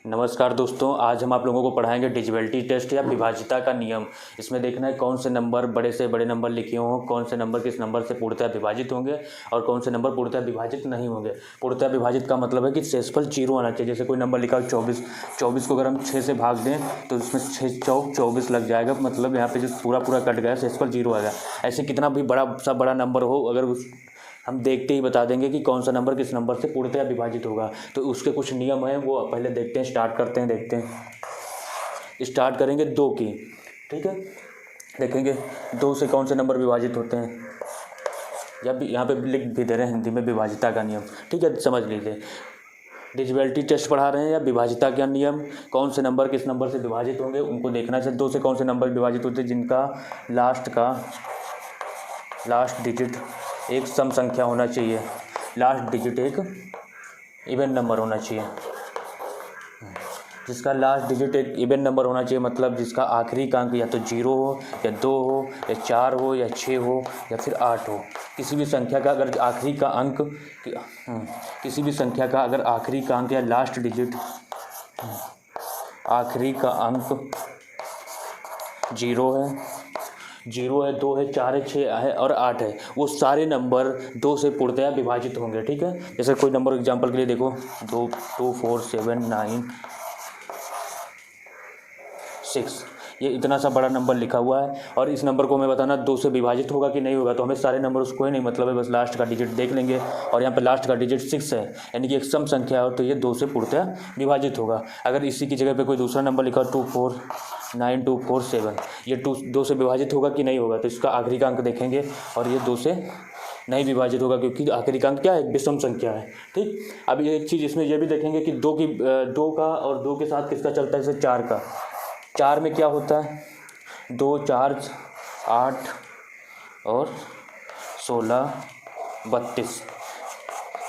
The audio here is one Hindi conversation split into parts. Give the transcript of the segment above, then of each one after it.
नमस्कार दोस्तों, आज हम आप लोगों को पढ़ाएंगे डिजिबिलिटी टेस्ट या विभाज्यता का नियम। इसमें देखना है कौन से नंबर बड़े से बड़े नंबर लिखे हों, कौन से नंबर किस नंबर से पूर्णतः विभाजित होंगे और कौन से नंबर पूर्णतः विभाजित नहीं होंगे। पूर्णतः विभाजित का मतलब है कि शेषफल 0 आना चाहिए। जैसे कोई नंबर लिखा हो 24 को अगर हम 6 से भाग दें तो इसमें 6 चौक 24 लग जाएगा, मतलब यहाँ पे जो पूरा कट गया शेषफल 0 आएगा। ऐसे कितना भी बड़ा नंबर हो, अगर हम देखते ही बता देंगे कि कौन सा नंबर किस नंबर से पूर्णतः विभाजित होगा। तो उसके कुछ नियम हैं, वो पहले देखते हैं, स्टार्ट करते हैं। देखते हैं, स्टार्ट करेंगे 2 की। ठीक है, देखेंगे 2 से कौन से नंबर विभाजित होते हैं, या यहाँ पे लिख भी दे रहे हैं हिंदी में विभाज्यता का नियम। ठीक है, समझ लीजिए। डिजिबिलिटी टेस्ट पढ़ा रहे हैं या विभाज्यता का नियम, कौन से नंबर किस नंबर से विभाजित होंगे उनको देखना चाहिए। 2 से कौन से नंबर विभाजित होते हैं जिनका लास्ट डिजिट एक सम संख्या होना चाहिए। लास्ट डिजिट एक इवन नंबर होना चाहिए। जिसका लास्ट डिजिट एक इवन नंबर होना चाहिए, मतलब जिसका आखिरी का अंक या तो 0 हो या 2 हो या 4 हो या 6 हो या फिर 8 हो। किसी भी संख्या का अगर आखिरी का अंक या लास्ट डिजिट आखिरी का अंक 0 है, 2 है, 4 है, 6 है और 8 है, वो सारे नंबर 2 से पूर्णतः विभाजित होंगे। ठीक है, जैसे कोई नंबर एग्जांपल के लिए देखो 2 4 7 9 6, ये इतना सा बड़ा नंबर लिखा हुआ है और इस नंबर को हमें बताना 2 से विभाजित होगा कि नहीं होगा। तो हमें सारे नंबर उसको ही नहीं मतलब है, बस लास्ट का डिजिट देख लेंगे। और यहाँ पे लास्ट का डिजिट 6 है, यानी कि एक सम संख्या हो, तो ये 2 से पूर्णतः विभाजित होगा। अगर इसी की जगह पे कोई दूसरा नंबर लिखा हो 2 4 9 2 4 7, ये 2 से विभाजित होगा कि नहीं होगा। तो इसका आखिरी का अंक देखेंगे और ये 2 से नहीं विभाजित होगा, क्योंकि आखिरी का अंक क्या है, विषम संख्या है। ठीक, अब एक चीज़ इसमें यह भी देखेंगे कि 2 का और 2 के साथ किसका चलता है, जैसे 4 का। 4 में क्या होता है, 2 4 8 और 16 32,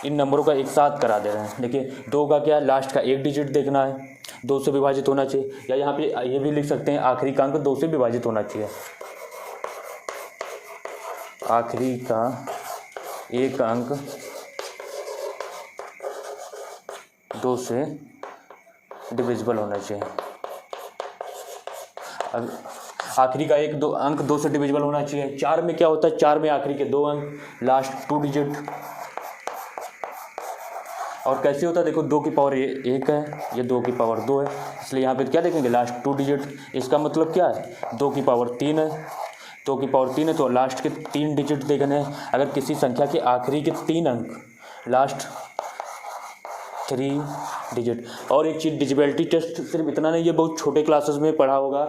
इन नंबरों का एक साथ करा दे रहे हैं। देखिए 2 का क्या है, लास्ट का एक डिजिट देखना है, 2 से विभाजित होना चाहिए। या यहाँ पे ये भी लिख सकते हैं आखिरी का अंक 2 से विभाजित होना चाहिए। आखिरी का एक अंक 2 से डिविजिबल होना चाहिए। अब आखिरी का अंक 2 से डिविजिबल होना चाहिए। 4 में क्या होता है, 4 में आखिरी के 2 अंक, लास्ट 2 डिजिट। और कैसे होता है, देखो 2 की पावर 1 है, ये 2 की पावर 2 है, इसलिए यहाँ पे क्या देखेंगे, लास्ट 2 डिजिट। इसका मतलब क्या है, 2 की पावर 3 है, 2 की पावर 3 है तो लास्ट के 3 डिजिट देखने हैं। अगर किसी संख्या के आखिरी के 3 अंक, लास्ट 3 डिजिट। और एक चीज़, डिजिबिलिटी टेस्ट सिर्फ इतना नहीं, ये बहुत छोटे क्लासेस में पढ़ा होगा,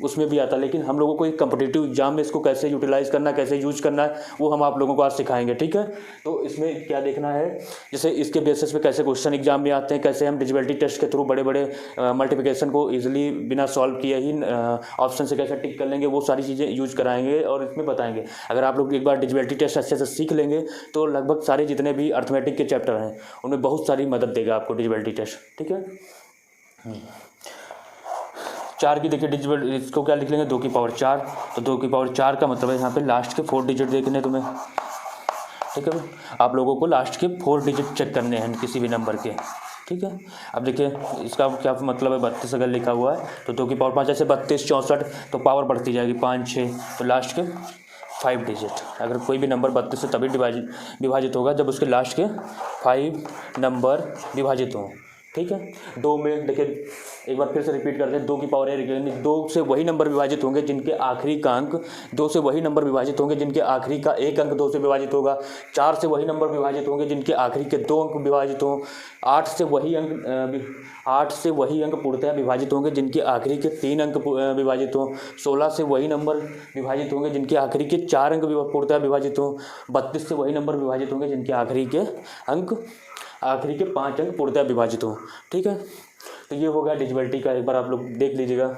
उसमें भी आता है, लेकिन हम लोगों को एक कॉम्पिटिटिव एग्जाम में इसको कैसे यूटिलाइज़ करना है, कैसे यूज करना है, वो हम आप लोगों को आज सिखाएंगे। ठीक है, तो इसमें क्या देखना है, जैसे इसके बेसिस पे कैसे क्वेश्चन एग्जाम में आते हैं, कैसे हम डिजिबिलिटी टेस्ट के थ्रू बड़े बड़े मल्टीप्लिकेशन को ईजिली बिना सॉल्व किए ही ऑप्शन से कैसे टिक कर लेंगे, वो सारी चीज़ें यूज कराएंगे और इसमें बताएंगे। अगर आप लोग एक बार डिजिबिलिटी टेस्ट अच्छे से सीख लेंगे तो लगभग सारे जितने भी अर्थमेटिक के चैप्टर हैं उनमें बहुत सारी मदद देगा आपको डिजिबिलिटी टेस्ट। ठीक है, 4 की देखिए डिजिबिलिटी, इसको क्या लिख लेंगे, 2 की पावर 4। तो 2 की पावर 4 का मतलब है यहाँ पे लास्ट के 4 डिजिट देखने तुम्हें। ठीक है, आप लोगों को लास्ट के 4 डिजिट चेक करने हैं किसी भी नंबर के। ठीक है, अब देखिए इसका क्या मतलब है, 32 अगर लिखा हुआ है तो 2 की पावर 5, जैसे 32 64 तो पावर बढ़ती जाएगी 5 6, तो लास्ट के 5 डिजिट। अगर कोई भी नंबर 32 से तभी विभाजित होगा जब उसके लास्ट के 5 नंबर विभाजित हों। ठीक है, 2 में देखिए एक बार फिर से रिपीट करते हैं, 2 की पावर 2 से वही नंबर विभाजित होंगे जिनके आखिरी का अंक 2 से वही नंबर विभाजित होंगे जिनके आखिरी का एक अंक 2 से विभाजित होगा। 4 से वही नंबर विभाजित होंगे जिनके आखिरी के 2 अंक विभाजित हों। 8 से वही अंक पूर्णतः विभाजित होंगे जिनके आखिरी के 3 अंक विभाजित हों। 16 से वही नंबर विभाजित होंगे जिनके आखिरी के 4 अंक पूर्णतः विभाजित हों। 32 से वही नंबर विभाजित होंगे जिनके आखिरी के 5 अंक पूर्णतः विभाजित हो। ठीक है, तो ये हो गया डिजिबिलिटी का, एक बार आप लोग देख लीजिएगा।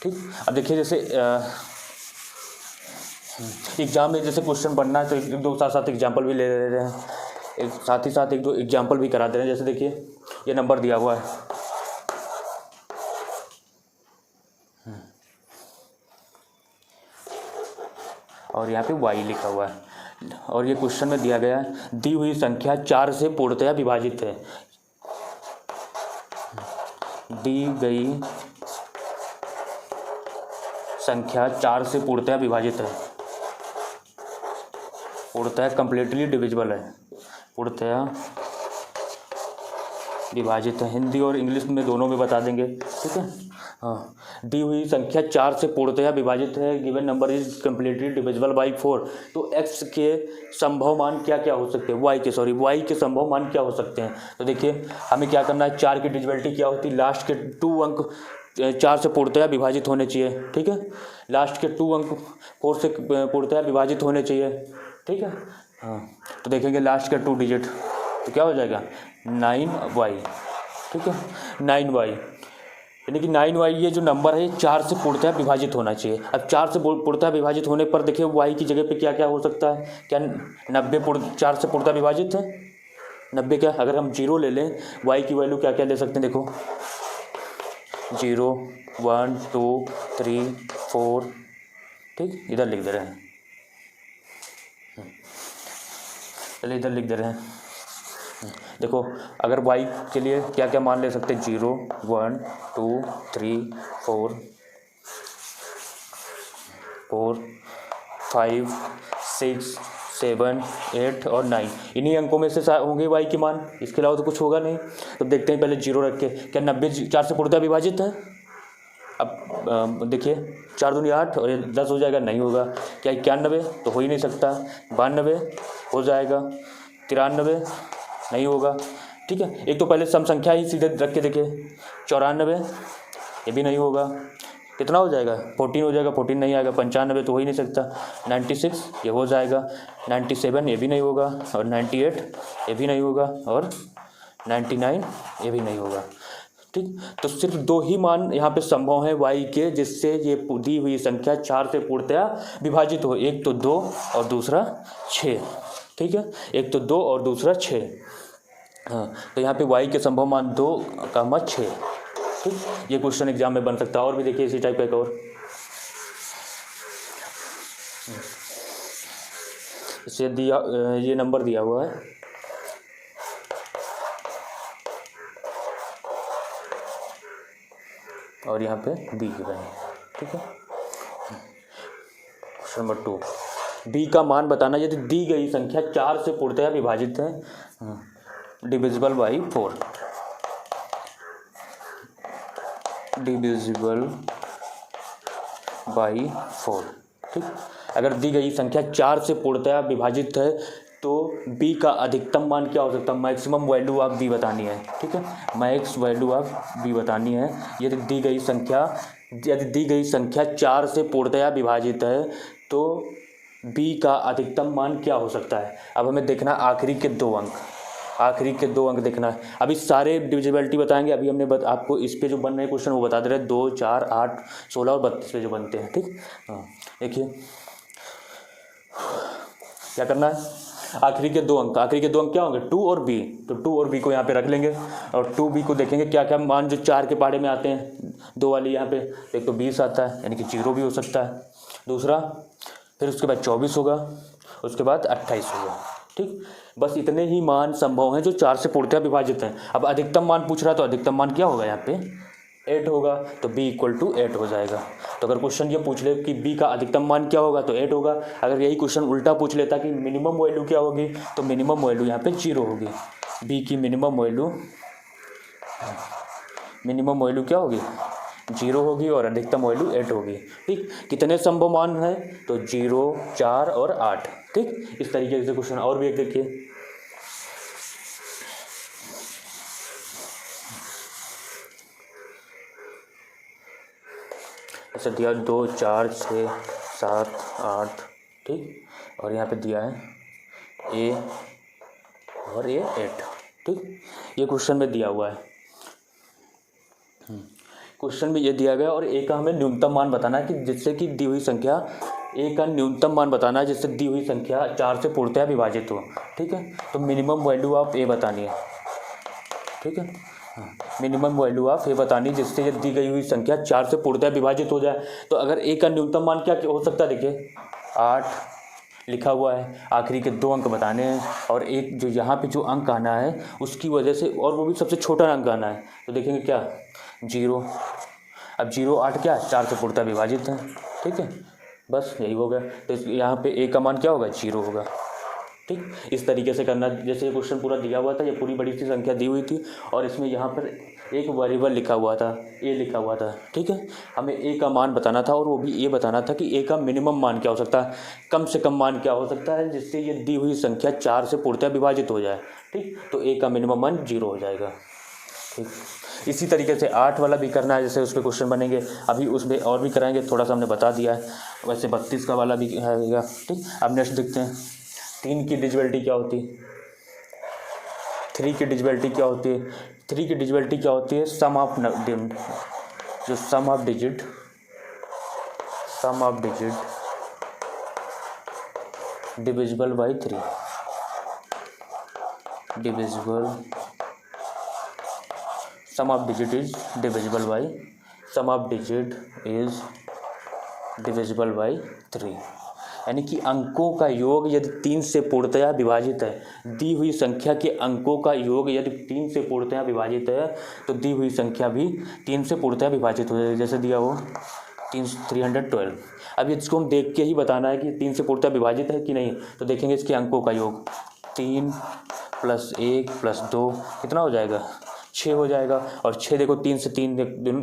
ठीक, अब देखिए जैसे एग्जाम में जैसे क्वेश्चन पढ़ना है तो एक दो साथ एग्जाम्पल भी ले रहे हैं, एक साथ ही साथ एक दो एग्जाम्पल भी करा दे रहे हैं। जैसे देखिए ये नंबर दिया हुआ है, और यहाँ पे y लिखा हुआ है, और ये क्वेश्चन में दिया गया है, दी हुई संख्या 4 से पूर्णतः विभाजित है। दी गई संख्या 4 से पूर्णतः विभाजित है, पूर्णतः कंप्लीटली डिविजिबल है, पूर्णतः विभाजित है। हिंदी और इंग्लिश में दोनों में बता देंगे, ठीक है। हाँ, दी हुई संख्या 4 से पूर्णतः विभाजित है, given number is completely divisible by 4। तो x के संभव मान क्या क्या हो सकते हैं, y के संभव मान क्या हो सकते हैं। तो देखिए हमें क्या करना है, 4 की डिविजिबिलिटी क्या होती है, लास्ट के 2 अंक 4 से पूर्णतः विभाजित होने चाहिए, ठीक है। लास्ट के 2 अंक 4 से पूर्णतः विभाजित होने चाहिए, ठीक है। हाँ, तो देखेंगे लास्ट का 2 डिजिट तो क्या हो जाएगा 9y, ठीक है। 9y यानी कि 9y ये जो नंबर है 4 से पूर्णतः विभाजित होना चाहिए। अब 4 से पूर्णतः विभाजित होने पर देखिए y की जगह पे क्या क्या हो सकता है, क्या 90 4 से पूर्णतः विभाजित है 90, क्या अगर हम 0 ले लें y की वैल्यू क्या क्या ले सकते हैं, देखो 0 1 2 3 4, ठीक, इधर लिख दे रहे हैं, चलिए इधर लिख दे रहे हैं। देखो अगर y के लिए क्या क्या मान ले सकते हैं, 0 1 2 3 4 4 5 6 7 8 और 9, इन्हीं अंकों में से होंगे y के मान, इसके अलावा तो कुछ होगा नहीं। तो देखते हैं पहले 0 रख के, क्या 90 4 से पूर्णतः विभाजित है। अब देखिए 4 दूनी 8 और ये 10 हो जाएगा, नहीं होगा। क्या 91 तो हो ही नहीं सकता, 92 हो जाएगा, 93 नहीं होगा, ठीक है। एक तो पहले सम संख्या ही सीधे रख के देखिए, 94 ये भी नहीं होगा, कितना हो जाएगा 14 हो जाएगा, 14 नहीं आएगा, 95 तो हो ही नहीं सकता, 96 ये हो जाएगा, 97 ये भी नहीं होगा, और 98 ये भी नहीं होगा, और 99 ये भी नहीं होगा, ठीक। तो सिर्फ 2 ही मान यहाँ पे संभव है y के, जिससे ये दी हुई संख्या 4 से पूर्णतः विभाजित हो, एक तो 2 और दूसरा 6, ठीक है, एक तो 2 और दूसरा 6। हाँ, तो यहाँ पे y के संभव मान 2, 6, ठीक। ये क्वेश्चन एग्जाम में बन सकता है। और भी देखिए इसी टाइप का एक और, इसे दिया ये नंबर दिया हुआ है, और यहाँ पे b के रहे, ठीक है। क्वेश्चन नंबर 2, b का मान बताना यदि दी गई संख्या 4 से पूर्णतः विभाजित है, डिविजिबल बाई 4, डिविजिबल बाई 4, ठीक। अगर दी गई संख्या 4 से पूर्णतः विभाजित है तो b का अधिकतम मान क्या हो सकता है, मैक्सिमम वैल्यू आप b बतानी है, ठीक है, मैक्स वैल्यू आप b बतानी है। यदि दी गई संख्या 4 से पूर्णतः विभाजित है तो b का अधिकतम मान क्या हो सकता है। अब हमें देखना आखिरी के 2 अंक देखना है। अभी सारे डिविजिबिलिटी बताएंगे, अभी हमने आपको इस पे जो बन रहे क्वेश्चन वो बता दे रहे हैं, 2 4 8 16 और 32 पे जो बनते हैं, ठीक। हाँ, देखिए क्या करना है, आखिरी के 2 अंक क्या होंगे, 2 और b, तो 2 और b को यहाँ पे रख लेंगे, और 2b को देखेंगे क्या क्या मान जो 4 के पहाड़े में आते हैं, 2 वाली यहाँ पे, एक तो 20 आता है यानी कि 0 भी हो सकता है, दूसरा फिर उसके बाद 24 होगा, उसके बाद 28 होगा, ठीक। बस इतने ही मान संभव हैं जो 4 से पूर्णतः विभाजित हैं। अब अधिकतम मान पूछ रहा है तो अधिकतम मान क्या होगा, यहाँ पे 8 होगा, तो b = 8 हो जाएगा। तो अगर क्वेश्चन ये पूछ ले कि b का अधिकतम मान क्या होगा तो 8 होगा। अगर यही क्वेश्चन उल्टा पूछ लेता कि मिनिमम वैल्यू क्या होगी, तो मिनिमम वैल्यू यहाँ पे 0 होगी। b की मिनिमम वैल्यू क्या होगी, 0 होगी, और अधिकतम वैल्यू 8 होगी, ठीक। कितने संभव मान है, तो 0 4 और 8, ठीक। इस तरीके से क्वेश्चन। और भी एक देखिए, ऐसा दिया 2 4 6 7 8, ठीक, और यहाँ पे दिया है a और a 8, ठीक। ये क्वेश्चन में दिया हुआ है, क्वेश्चन में ये दिया गया, और a का हमें न्यूनतम मान बताना है कि जिससे कि दी हुई संख्या, a का न्यूनतम मान बताना है जिससे दी हुई संख्या 4 से पूर्णतः विभाजित हो, ठीक है। तो मिनिमम वैल्यू आप a बतानी है, ठीक है। मिनिमम वैल्यू आप a बतानी जिससे ये दी गई हुई संख्या 4 से पूर्णतः विभाजित हो जाए। तो अगर a का न्यूनतम मान क्या हो सकता है, देखिए 8 लिखा हुआ है, आखिरी के 2 अंक बताने हैं और एक जो यहाँ पे जो अंक आना है उसकी वजह से, और वो भी सबसे छोटा अंक आना है। तो देखेंगे क्या 0। अब 0 8 क्या 4 से पूर्णतः विभाजित है, ठीक है, बस यही हो गया। तो यहाँ पे a का मान क्या होगा 0 होगा, ठीक। इस तरीके से करना। जैसे ये क्वेश्चन पूरा दिया हुआ था, ये पूरी बड़ी सी संख्या दी हुई थी और इसमें यहाँ पर एक वेरिएबल लिखा हुआ था, a लिखा हुआ था, ठीक है। हमें a का मान बताना था और वो भी ये बताना था कि a का मिनिमम मान क्या हो सकता है, कम से कम मान क्या हो सकता है जिससे ये दी हुई संख्या 4 से पूर्णतः विभाजित हो जाए, ठीक। तो a का मिनिमम मान 0 हो जाएगा, ठीक। इसी तरीके से 8 वाला भी करना है, जैसे उस पर क्वेश्चन बनेंगे, अभी उसमें और भी कराएंगे, थोड़ा सा हमने बता दिया है। वैसे 32 का वाला भी है, ठीक। अब नेक्स्ट देखते हैं 3 की डिजिबिलिटी क्या होती है, 3 की डिजिबिलिटी क्या होती है। 3 की डिजिबिलिटी क्या होती है, सम ऑफ जो sum of digit divisible by 3, divisible sum of digit is divisible by, sum of digit is divisible by 3, यानी कि अंकों का योग यदि 3 से पूर्णतया विभाजित है, दी हुई संख्या के अंकों का योग यदि 3 से पूर्णतया विभाजित है तो दी हुई संख्या भी 3 से पूर्णतया विभाजित हो जाएगी। जैसे दिया हो 312। अब इसको हम देख के ही बताना है कि 3 से पूर्णतया विभाजित है कि नहीं। तो देखेंगे इसके अंकों का योग 3 + 1 + 2 कितना हो जाएगा 6 हो जाएगा। और 6 देखो 3 से 3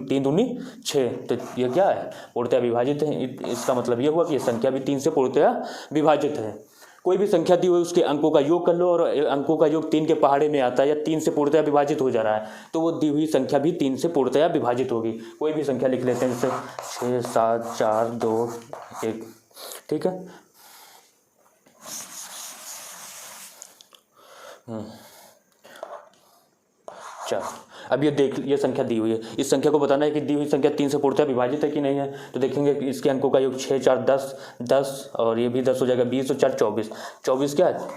3 दूनी 6, तो ये क्या है पूर्णतया विभाजित है। इसका मतलब ये हुआ कि ये संख्या भी 3 से पूर्णतया विभाजित है। कोई भी संख्या दी हुई उसके अंकों का योग कर लो और अंकों का योग 3 के पहाड़े में आता है या 3 से पूर्णतया विभाजित हो जा रहा है तो वो दी हुई संख्या भी 3 से पूर्णतया विभाजित होगी। कोई भी संख्या लिख लेते हैं, जैसे 6 7 4 2 1, ठीक है। चलो अब ये देख, ये संख्या दी हुई है, इस संख्या को बताना है कि दी हुई संख्या 3 से पूर्णतः विभाजित है कि नहीं है। तो देखेंगे कि इसके अंकों का योग 6 4 10 10 और ये भी 10 हो जाएगा, 20 और 4 24, 24 क्या है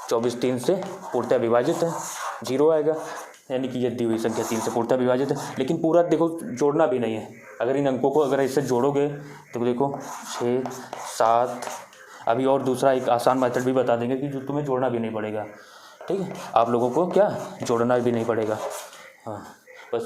24 3 से पूर्णतः विभाजित है, 0 आएगा। यानी कि ये दी हुई संख्या 3 से पूर्णतः विभाजित है। लेकिन पूरा देखो जोड़ना भी नहीं है, अगर इन अंकों को अगर इससे जोड़ोगे तो देखो 6 7, अभी और दूसरा एक आसान मेथड भी बता देंगे कि जो तुम्हें जोड़ना भी नहीं पड़ेगा, ठीक है। आप लोगों को क्या जोड़ना भी नहीं पड़ेगा। हाँ बस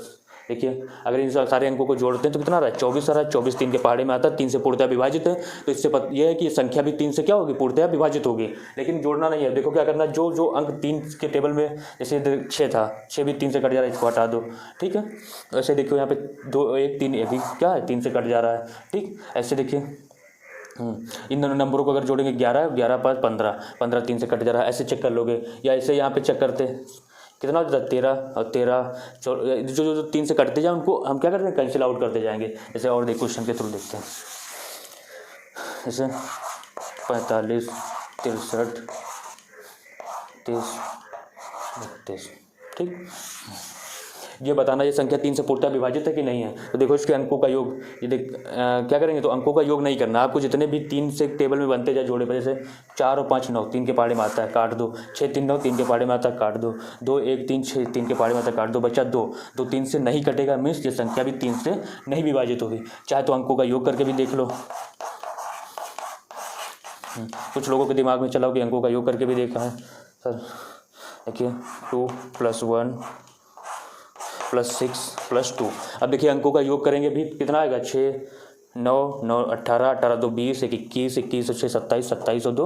देखिए, अगर इन सारे अंकों को जोड़ते हैं तो कितना आ रहा है 24 आ रहा है। 24 3 के पहाड़े में आता है, 3 से पूर्णतः विभाजित है। तो इससे यह है कि ये संख्या भी 3 से क्या होगी पूर्णतः विभाजित होगी। लेकिन जोड़ना नहीं है। देखो क्या करना है, जो जो अंक 3 के टेबल में, जैसे 6 था, 6 भी 3 से कट जा रहा है, इसको हटा दो, ठीक है। ऐसे देखो यहाँ पे 2 1 3 ये भी क्या है 3 से कट जा रहा है, ठीक। ऐसे देखिए इन दोनों नंबरों को अगर जोड़ेंगे 11 11 5 15 15 3 से कट जा रहा है, ऐसे चेक कर लोगे। या ऐसे यहाँ पे चेक करते कितना हो जाता है 13 और 13 जो जो 3 से कटते जाए उनको हम क्या करते हैं कैंसिल आउट करते जाएंगे। जैसे और देख क्वेश्चन के थ्रू देखते हैं, जैसे 45 63 30 32, ठीक। ये बताना ये संख्या 3 से पूर्णतः विभाजित है कि नहीं है। तो देखो इसके अंकों का योग, ये देख क्या करेंगे, तो अंकों का योग नहीं करना आपको, जितने भी 3 से टेबल में बनते जाए जोड़े पर, जैसे 4 और 5 9 3 के पहाड़े में आता है, काट दो। 6 3 9 3 के पहाड़े में आता है, काट दो। 2 1 3 6 3 के पहाड़े में आता है, काट दो। बच्चा 2 2 3 से नहीं कटेगा, मीन्स ये संख्या भी 3 से नहीं विभाजित होगी। चाहे तो अंकों का योग करके भी देख लो। कुछ लोगों के दिमाग में चला हो कि अंकों का योग करके भी देखा है सर। देखिए 2 + 1 + 6 + 2। अब देखिए अंकों का योग करेंगे भी कितना आएगा 6 9 9 18 18 2 20 21 21 और 6 27 27 और 2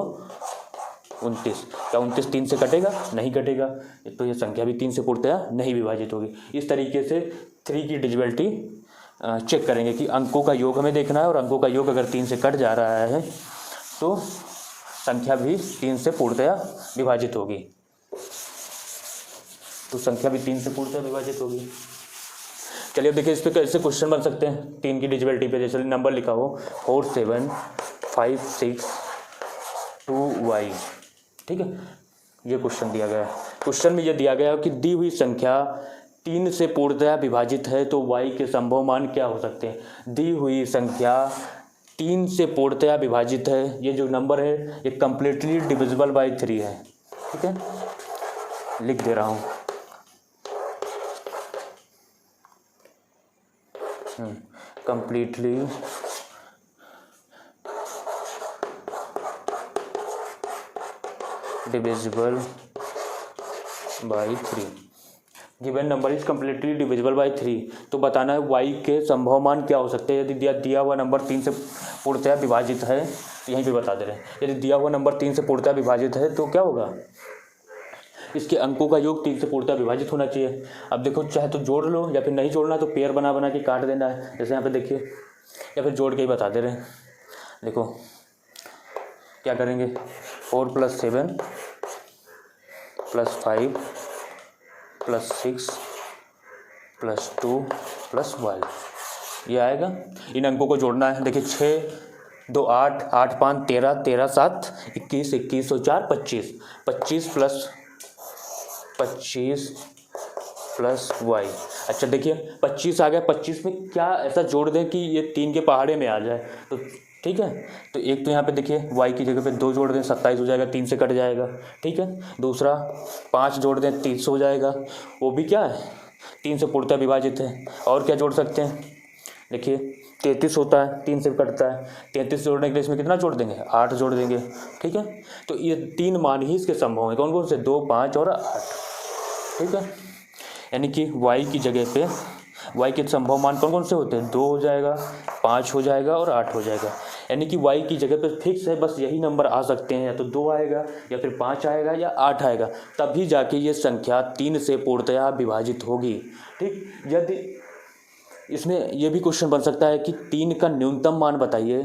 29। क्या 29 3 से कटेगा, नहीं कटेगा। तो ये संख्या भी 3 से पूर्णतः नहीं विभाजित होगी। इस तरीके से 3 की डिजिबिलिटी चेक करेंगे कि अंकों का योग हमें देखना है और अंकों का योग अगर 3 से कट जा रहा है तो संख्या भी 3 से पूर्णतः विभाजित होगी। तो संख्या भी 3 से पूर्णतः विभाजित होगी। चलिए अब देखिए इस पे कैसे क्वेश्चन बन सकते हैं 3 की डिजिबिलिटी पे। जैसे नंबर लिखा हो 4 7 5 6 2y, ठीक है। ये क्वेश्चन दिया गया है। क्वेश्चन में ये दिया गया है कि दी हुई संख्या 3 से पूर्णतः विभाजित है तो y के संभव मान क्या हो सकते हैं। दी हुई संख्या 3 से पूर्णतः विभाजित है, ये जो नंबर है ये कंप्लीटली डिविजिबल बाय 3 है, ठीक है। लिख दे रहा हूँ completely divisible by 3। Given number is completely divisible by 3, तो बताना है y के संभव मान क्या हो सकते हैं। यदि दिया हुआ नंबर 3 से पूर्णतया विभाजित है, यहीं पे बता दे रहे हैं, यदि दिया हुआ नंबर 3 से पूर्णतया विभाजित है तो क्या होगा, इसके अंकों का योग 3 से पूर्णतया विभाजित होना चाहिए। अब देखो, चाहे तो जोड़ लो या फिर नहीं जोड़ना तो पेयर बना बना के काट देना है, जैसे यहाँ पे देखिए, या फिर जोड़ के ही बता दे रहे हैं। देखो क्या करेंगे, 4 + 7 + 5 + 6 + 2 + 12, ये आएगा। इन अंकों को जोड़ना है। देखिए 6 2 8 8 5 13 13 7 21 21 और 4 25 25 प्लस y। अच्छा देखिए 25 आ गया, 25 में क्या ऐसा जोड़ दें कि ये 3 के पहाड़े में आ जाए, तो ठीक है। तो एक तो यहाँ पे देखिए y की जगह पे 2 जोड़ दें, 27 हो जाएगा, 3 से कट जाएगा, ठीक है। दूसरा 5 जोड़ दें, 30 हो जाएगा, वो भी क्या है, 3 से पूर्णतः विभाजित है। और क्या जोड़ सकते हैं, देखिए 33 होता है, 3 से कटता है, 33 जोड़ने के लिए इसमें कितना जोड़ देंगे, 8 जोड़ देंगे, ठीक है। तो ये 3 मान ही इसके संभव हैं, कौन कौन से, 2 5 और 8, ठीक है। यानी कि y की जगह पे y के संभव मान कौन कौन से होते हैं, 2 हो जाएगा, 5 हो जाएगा और 8 हो जाएगा। यानी कि y की जगह पे फिक्स है, बस यही नंबर आ सकते हैं, या तो 2 आएगा या फिर 5 आएगा या 8 आएगा, तभी जाके ये संख्या 3 से पूर्णतया विभाजित होगी, ठीक। यदि इसमें यह भी क्वेश्चन बन सकता है कि 3 का न्यूनतम मान बताइए,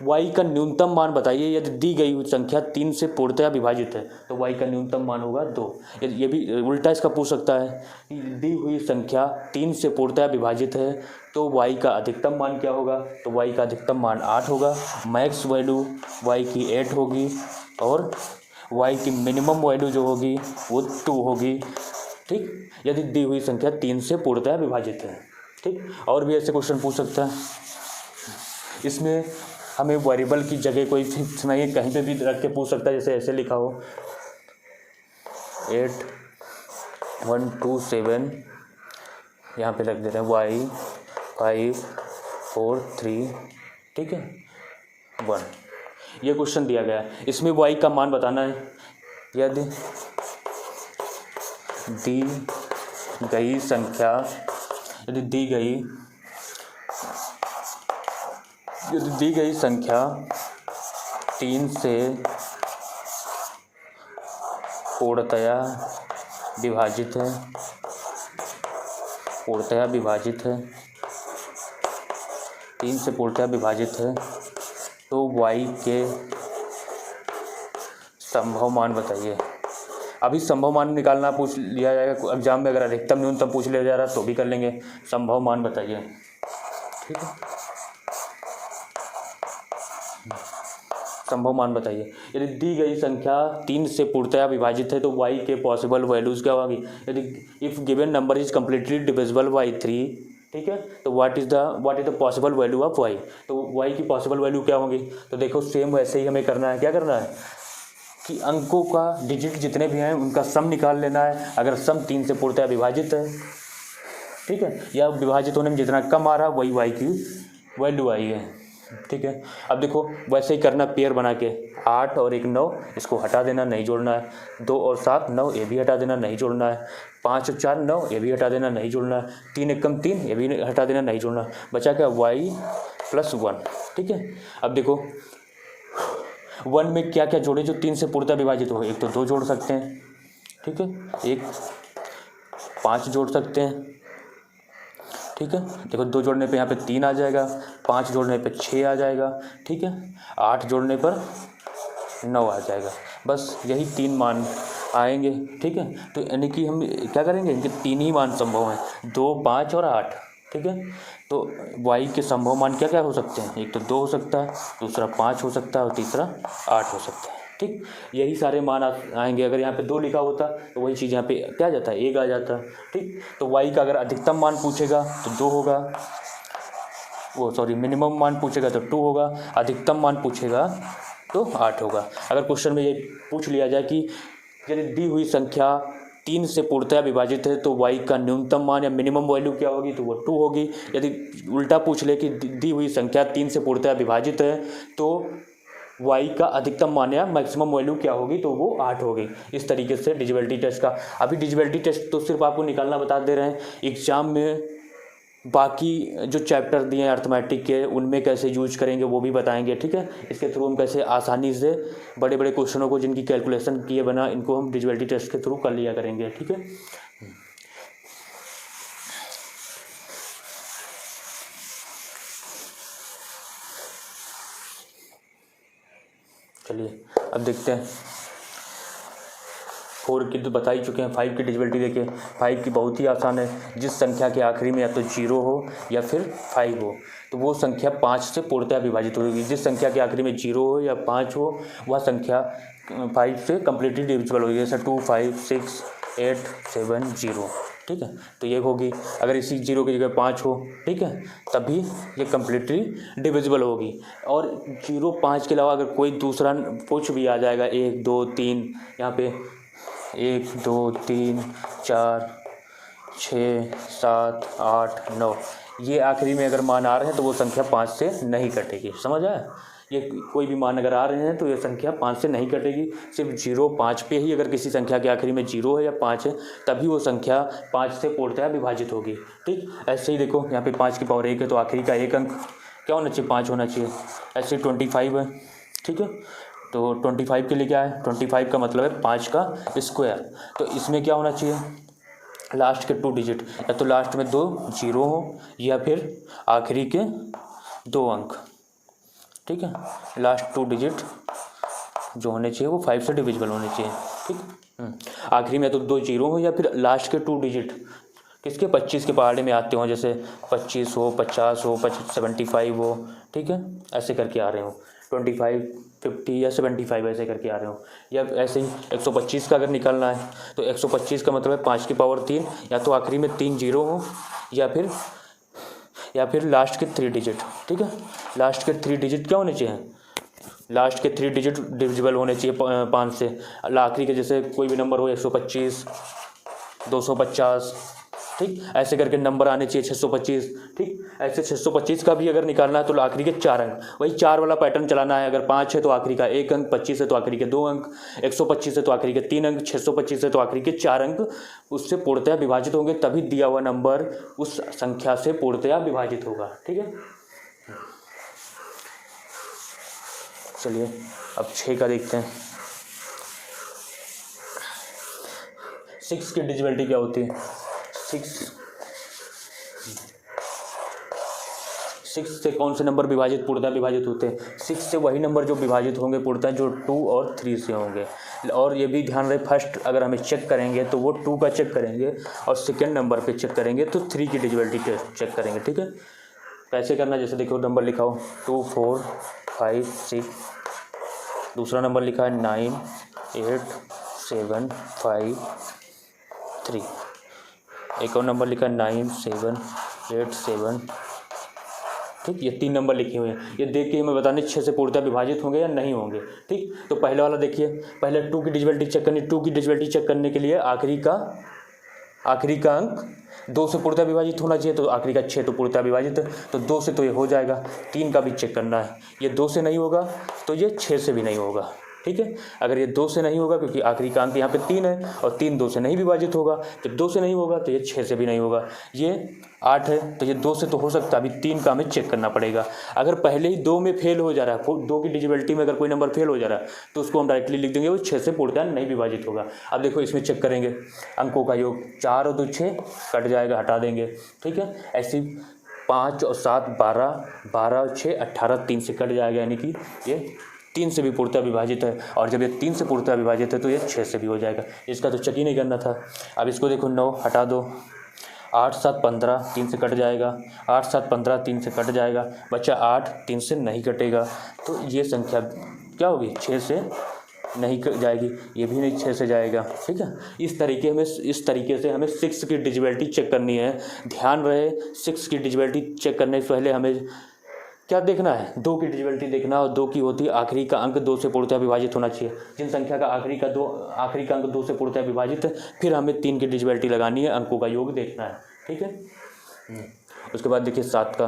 y का न्यूनतम मान बताइए। यदि दी गई हुई संख्या 3 से पूर्णतया विभाजित है तो y का न्यूनतम मान होगा 2। ये भी उल्टा इसका पूछ सकता है कि दी हुई संख्या 3 से पूर्णतया विभाजित है तो y का अधिकतम मान क्या होगा, तो y का अधिकतम मान 8 होगा, मैक्स वैल्यू y की 8 होगी और y की मिनिमम वैल्यू जो होगी वो 2 होगी, ठीक। यदि दी हुई संख्या 3 से पूर्णतया विभाजित है, ठीक। और भी ऐसे क्वेश्चन पूछ सकता है। इसमें हमें वेरिएबल की जगह कोई फिक्स नहीं है, कहीं पे भी रख के पूछ सकता है, जैसे ऐसे लिखा हो 8 1 2 7, यहाँ पे रख दे रहे हैं y 5 4 3, ठीक है 1। ये क्वेश्चन दिया गया है, इसमें y का मान बताना है। यदि दी गई संख्या, यदि दी गई संख्या 3 से पूर्णतया विभाजित है, पूर्णतया विभाजित है, 3 से पूर्णतया विभाजित है, तो y के संभव मान बताइए। अभी संभव मान निकालना पूछ लिया जाएगा एग्जाम में, अगर अधिकतम न्यूनतम पूछ लिया जा रहा है तो भी कर लेंगे। संभव मान बताइए, ठीक है, संभव मान बताइए। यदि दी गई संख्या 3 से पूर्णतया विभाजित है तो y के पॉसिबल वैल्यूज़ क्या होगी। यदि if given number is completely divisible by 3, ठीक है, तो what is the possible value of y, तो y की पॉसिबल वैल्यू क्या होगी। तो देखो सेम वैसे ही हमें करना है, क्या करना है कि अंकों का डिजिट जितने भी हैं उनका सम निकाल लेना है। अगर सम 3 से पूर्णतया विभाजित है, ठीक है, या विभाजित होने में जितना कम आ रहा है वही y की वैल्यू आई है, ठीक है। अब देखो वैसे ही करना, पेयर बना के 8 और 1 9, इसको हटा देना, नहीं जोड़ना है। 2 और 7 9, ये भी हटा देना, नहीं जोड़ना है। 5 और 4 9, ये भी हटा देना, नहीं जोड़ना है। 3 1 3, ये भी हटा देना, नहीं जोड़ना। बचा क्या, y + 1, ठीक है। अब देखो 1 में क्या क्या जोड़े जो 3 से पूर्णतः विभाजित हो। एक तो 2 जोड़ सकते हैं, ठीक है, एक 5 जोड़ सकते हैं, ठीक है। देखो 2 जोड़ने पे यहाँ पे 3 आ जाएगा, 5 जोड़ने पे 6 आ जाएगा, ठीक है, 8 जोड़ने पर 9 आ जाएगा। बस यही 3 मान आएंगे, ठीक है। तो यानी कि हम क्या करेंगे, इनके 3 ही मान संभव हैं, 2 5 और 8, ठीक है। तो y के संभव मान क्या क्या हो सकते हैं, एक तो 2 हो सकता है, दूसरा 5 हो सकता है और तीसरा 8 हो सकता है, ठीक। यही सारे मान आएंगे। अगर यहाँ पे 2 लिखा होता तो वही चीज़ यहाँ पे क्या आ जाता है, 1 आ जाता, ठीक। तो y का अगर अधिकतम मान पूछेगा तो 2 होगा, मिनिमम मान पूछेगा तो 2 होगा, अधिकतम मान पूछेगा तो 8 होगा। अगर क्वेश्चन में ये पूछ लिया जाए कि यदि दी हुई संख्या 3 से पूर्णतया विभाजित है तो y का न्यूनतम मान या मिनिमम वैल्यू क्या होगी, तो वो 2 होगी। यदि उल्टा पूछ ले कि दी हुई संख्या 3 से पूर्णतया विभाजित है तो y का अधिकतम मान या मैक्सिमम वैल्यू क्या होगी, तो वो 8 होगी। इस तरीके से डिजिबिलिटी टेस्ट का। अभी डिजिबिलिटी टेस्ट तो सिर्फ आपको निकालना बता दे रहे हैं, एग्जाम में बाकी जो चैप्टर दिए हैं अर्थमेटिक के उनमें कैसे यूज करेंगे वो भी बताएंगे, ठीक है। इसके थ्रू हम कैसे आसानी से बड़े बड़े क्वेश्चनों को जिनकी कैलकुलेशन किए बना इनको हम डिजिबिलिटी टेस्ट के थ्रू कर लिया करेंगे, ठीक है। चलिए अब देखते हैं। 4 की तो बता ही चुके हैं। 5 की डिजिबिलिटी देखिए। 5 की बहुत ही आसान है। जिस संख्या के आखिरी में या तो 0 हो या फिर 5 हो तो वो संख्या 5 से पूर्णतः विभाजित होगी। जिस संख्या के आखिरी में 0 हो या 5 हो वह संख्या 5 से कम्प्लीटली डिविजिबल होगी। जैसे 2, 5, 6, 8, 7, 0, ठीक है। तो ये होगी। अगर इसी 0 की जगह 5 हो, ठीक है, तभी ये कम्प्लीटली डिविजिबल होगी। और 0, 5 के अलावा अगर कोई दूसरा कुछ भी आ जाएगा, 1, 2, 3, यहाँ पे 1, 2, 3, 4, 6, 7, 8, 9 ये आखिरी में अगर मान आ रहे हैं तो वो संख्या 5 से नहीं कटेगी। समझ आया? ये कोई भी मान अगर आ रहे हैं तो ये संख्या 5 से नहीं कटेगी। सिर्फ 0, 5 पे ही अगर किसी संख्या के आखिरी में 0 है या 5 है तभी वो संख्या 5 से पूर्णतः विभाजित होगी, ठीक। ऐसे ही देखो यहाँ पे 5 की पावर 1 है तो आखिरी का एक अंक क्या होना चाहिए, 5 होना चाहिए। ऐसे 25 है, ठीक है। तो 25 के लिए क्या है, 25 का मतलब है 5 का स्क्वायर। तो इसमें क्या होना चाहिए, लास्ट के 2 डिजिट, या तो लास्ट में 2 0 हो या फिर आखिरी के 2 अंक, ठीक है। लास्ट 2 डिजिट जो होने चाहिए वो 5 से डिविजिबल होने चाहिए, ठीक। आखिरी में तो 2 0 हो या फिर लास्ट के 2 डिजिट किसके 25 के पहाड़े में आते हों, जैसे 25 हो, 50 हो, 75 हो, ठीक है। ऐसे करके आ रहे हो 25, 50 या 75 ऐसे करके आ रहे हो। या ऐसे ही 125 का अगर निकालना है तो 125 का मतलब है 5 की पावर 3, या तो आखिरी में 3 0 हो या फिर लास्ट के 3 डिजिट, ठीक है। लास्ट के 3 डिजिट क्या होने चाहिए, लास्ट के 3 डिजिट डिविजिबल होने चाहिए 5 से। आखिरी के जैसे कोई भी नंबर हो 125, 250, ठीक, ऐसे करके नंबर आने चाहिए 625, ठीक। ऐसे 625 का भी अगर निकालना है तो आखिरी के 4 अंक, वही 4 वाला पैटर्न चलाना है। अगर 5 है तो आखिरी का 1 अंक, 25 है तो आखिरी के 2 अंक, 125 है तो आखिरी के 3 अंक, 625 है तो आखिरी के 4 अंक उससे पूर्णतः विभाजित होंगे, तभी दिया हुआ नंबर उस संख्या से पूर्णतः विभाजित होगा, ठीक है। चलिए अब 6 का देखते हैं। 6 की डिजिबिलिटी क्या होती है, 6 से कौन से नंबर विभाजित पूर्णतः विभाजित होते हैं, 6 से वही नंबर जो विभाजित होंगे पूर्णतः जो 2 और 3 से होंगे। और ये भी ध्यान रहे, फर्स्ट अगर हमें चेक करेंगे तो वो 2 का चेक करेंगे और सेकेंड नंबर पे चेक करेंगे तो 3 की डिजिबिलिटी चेक करेंगे, ठीक है। कैसे करना, जैसे देखो नंबर लिखा हो 2, 4, 5, 6, दूसरा नंबर लिखा है 9, 8, 7, 5, 3, एक और नंबर लिखा है 9, 7, 8, 7, ठीक। ये 3 नंबर लिखे हुए हैं। ये देख के हमें बताने 6 से पूर्णतः विभाजित होंगे या नहीं होंगे, ठीक। तो पहले वाला देखिए, पहले 2 की डिजिबिलिटी चेक करनी। 2 की डिजिबिलिटी चेक करने के लिए आखिरी का अंक 2 से पूर्णतः विभाजित होना चाहिए, तो आखिरी का 6 तो पूर्णतः विभाजित है तो 2 से तो ये हो जाएगा। 3 का भी चेक करना है, ये 2 से नहीं होगा तो ये 6 से भी नहीं होगा, ठीक है। अगर ये 2 से नहीं होगा क्योंकि आखिरी का अंक यहाँ पे 3 है और 3 2 से नहीं विभाजित होगा, जब 2 से नहीं होगा तो ये 6 से भी नहीं होगा। ये 8 है तो ये 2 से तो हो सकता है, अभी 3 का हमें चेक करना पड़ेगा। अगर पहले ही 2 में फेल हो जा रहा है, 2 की डिजिबिलिटी में अगर कोई नंबर फेल हो जा रहा है तो उसको हम डायरेक्टली लिख देंगे वो 6 से पूर्णतः नहीं विभाजित होगा। अब देखो इसमें चेक करेंगे अंकों का योग, 4 और 2 6 कट जाएगा, हटा देंगे, ठीक है। ऐसी 5 और 7 12, 12 और 6 18, 3 से कट जाएगा, यानी कि ये 3 से भी पूर्णतः विभाजित है। और जब ये 3 से पूर्णतः विभाजित है तो ये 6 से भी हो जाएगा। इसका तो चेक ही नहीं करना था। अब इसको देखो 9 हटा दो, 8 7 15, 3 से कट जाएगा, 8 7 15, 3 से कट जाएगा, बच्चा 8, 3 से नहीं कटेगा, तो ये संख्या क्या होगी, 6 से नहीं जाएगी, ये भी नहीं 6 से जाएगा, ठीक है। इस तरीके से हमें 6 की डिजिबिलिटी चेक करनी है। ध्यान रहे 6 की डिजिबिलिटी चेक करने से पहले हमें क्या देखना है, 2 की डिजिबिलिटी देखना, और 2 की होती है आखिरी का अंक 2 से पूर्णतः विभाजित होना चाहिए। जिन संख्या का आखिरी का अंक 2 से पूर्णतः विभाजित है, फिर हमें 3 की डिजिबिलिटी लगानी है, अंकों का योग देखना है, ठीक है। उसके बाद देखिए 7 का,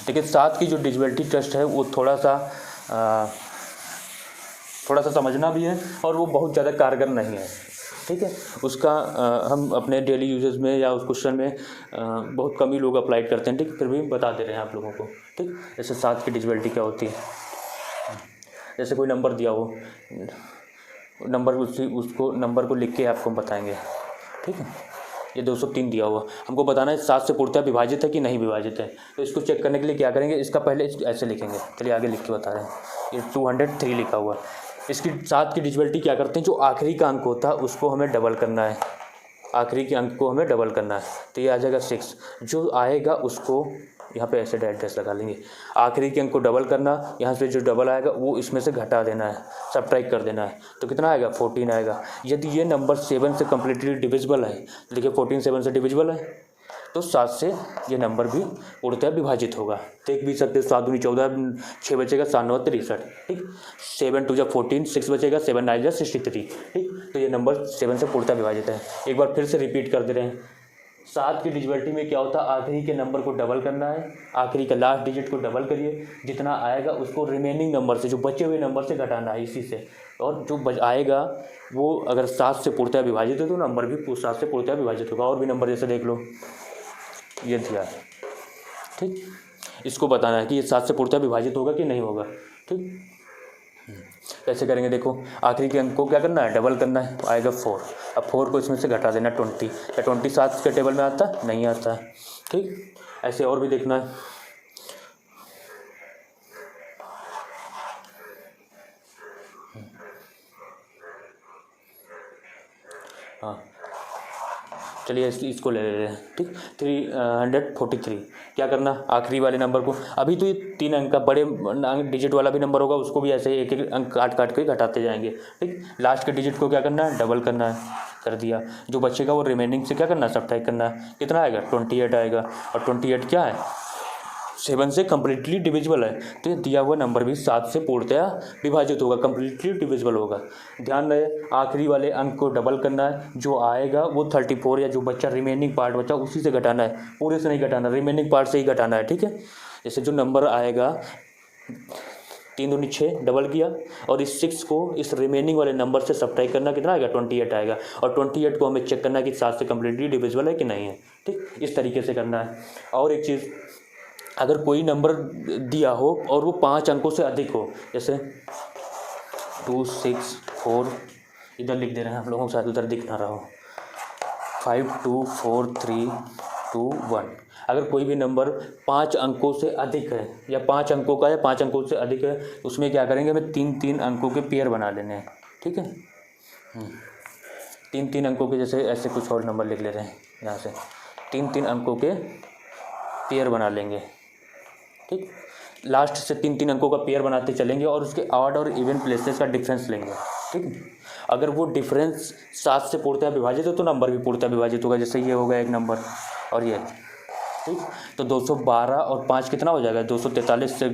लेकिन 7 की जो डिजिबिलिटी टेस्ट है वो थोड़ा सा समझना भी है और वो बहुत ज़्यादा कारगर नहीं है, ठीक है। उसका हम अपने डेली यूजेस में या उस क्वेश्चन में बहुत कम ही लोग अप्लाई करते हैं, ठीक। फिर भी बता दे रहे हैं आप लोगों को, ठीक। जैसे 7 की डिजिबिलिटी क्या होती है, जैसे कोई नंबर दिया हो, नंबर उसको नंबर को लिख के आपको बताएंगे, ठीक है। ये 203 दिया हुआ, हमको बताना है 7 से पूर्णतः विभाजित है कि नहीं विभाजित है। तो इसको चेक करने के लिए क्या करेंगे, इसका पहले ऐसे लिखेंगे, चलिए आगे लिख के बता रहे हैं। ये 203 लिखा हुआ, इसकी 7 की डिजिबिलिटी क्या करते हैं, जो आखिरी का अंक होता है उसको हमें डबल करना है, आखिरी के अंक को हमें डबल करना है। तो ये आ जाएगा 6, जो आएगा उसको यहाँ पे ऐसे एड्रेस लगा लेंगे, आखिरी के अंक को डबल करना, यहाँ से जो डबल आएगा वो इसमें से घटा देना है, सब्ट्रैक्ट कर देना है। तो कितना आएगा, 14 आएगा। यदि ये नंबर 7 से कम्प्लीटली डिविजिबल है, देखिए 14 7 से डिविजिबल है, तो 7 से ये नंबर भी पूर्णतः विभाजित होगा। देख भी सकते हो, 7 दूनी 14, 6 बचेगा, 7 9 63, ठीक। 7 2 14, 6 बचेगा, 7 9 63, ठीक। तो ये नंबर 7 से पूर्णतः विभाजित है। एक बार फिर से रिपीट कर दे रहे हैं, 7 की डिजिबिलिटी में क्या होता है, आखिरी के नंबर को डबल करना है, आखिरी का लास्ट डिजिट को डबल करिए, जितना आएगा उसको रिमेनिंग नंबर से, जो बचे हुए नंबर से घटाना है इसी से, और जो आएगा वो अगर 7 से पूर्णतः विभाजित है तो नंबर भी 7 से पूर्णतः विभाजित होगा। और भी नंबर जैसे देख लो, ये दिया है, ठीक। इसको बताना है कि ये 7 से पूर्णतः विभाजित होगा कि नहीं होगा, ठीक। कैसे करेंगे, देखो आखिरी के अंक को क्या करना है, डबल करना है, तो आएगा 4। अब 4 को इसमें से घटा देना 20, या 20 7 के टेबल में आता है, नहीं आता है, ठीक। ऐसे और भी देखना है, हाँ चलिए इसको ले रहे हैं, ठीक। 343 क्या करना, आखिरी वाले नंबर को, अभी तो ये 3 अंक का बड़े डिजिट वाला भी नंबर होगा, उसको भी ऐसे एक एक अंक काट काट के घटाते जाएंगे, ठीक। लास्ट के डिजिट को क्या करना है, डबल करना है, कर दिया। जो बचेगा वो रिमेनिंग से क्या करना है, सब्ट्रैक्ट करना है। कितना आएगा, 28 आएगा, और 28 क्या है, 7 से कम्प्लीटली डिविजिबल है, तो ये दिया हुआ नंबर भी 7 से पूर्णतः विभाजित होगा, कम्प्लीटली डिविजिबल होगा। ध्यान रहे, आखिरी वाले अंक को डबल करना है, जो आएगा वो 34, या जो बच्चा रिमेनिंग पार्ट बचा उसी से घटाना है, पूरे से नहीं घटाना, रिमेनिंग पार्ट से ही घटाना है, ठीक है। जैसे जो नंबर आएगा 3 दूनी 6 डबल किया, और इस 6 को इस रिमेनिंग वाले नंबर से सब्ट्रैक्ट करना, कितना आएगा, 28 आएगा, और 28 को हमें चेक करना है कि 7 से कम्प्लीटली डिविजिबल है कि नहीं है, ठीक। इस तरीके से करना है। और एक चीज़, अगर कोई नंबर दिया हो और वो 5 अंकों से अधिक हो, जैसे 2 6 4, इधर लिख दे रहे हैं हम लोगों को, शायद उधर दिख ना रहा हो, 5 2 4 3 2 1, अगर कोई भी नंबर 5 अंकों से अधिक है, या 5 अंकों का या 5 अंकों से अधिक है, उसमें क्या करेंगे, हमें 3 अंकों के पेयर बना लेने हैं, ठीक है। 3 अंकों के, जैसे ऐसे कुछ और नंबर लिख ले रहे हैं, यहाँ से 3 अंकों के पेयर बना लेंगे, ठीक। लास्ट से 3 अंकों का पेयर बनाते चलेंगे, और उसके ऑड और इवन प्लेसेस का डिफरेंस लेंगे, ठीक। अगर वो डिफरेंस 7 से पूर्णतः विभाजित है तो नंबर भी पूर्णतः विभाजित होगा। जैसे ये होगा एक नंबर और ये, ठीक। तो 212 और 5 कितना हो जाएगा, 243 से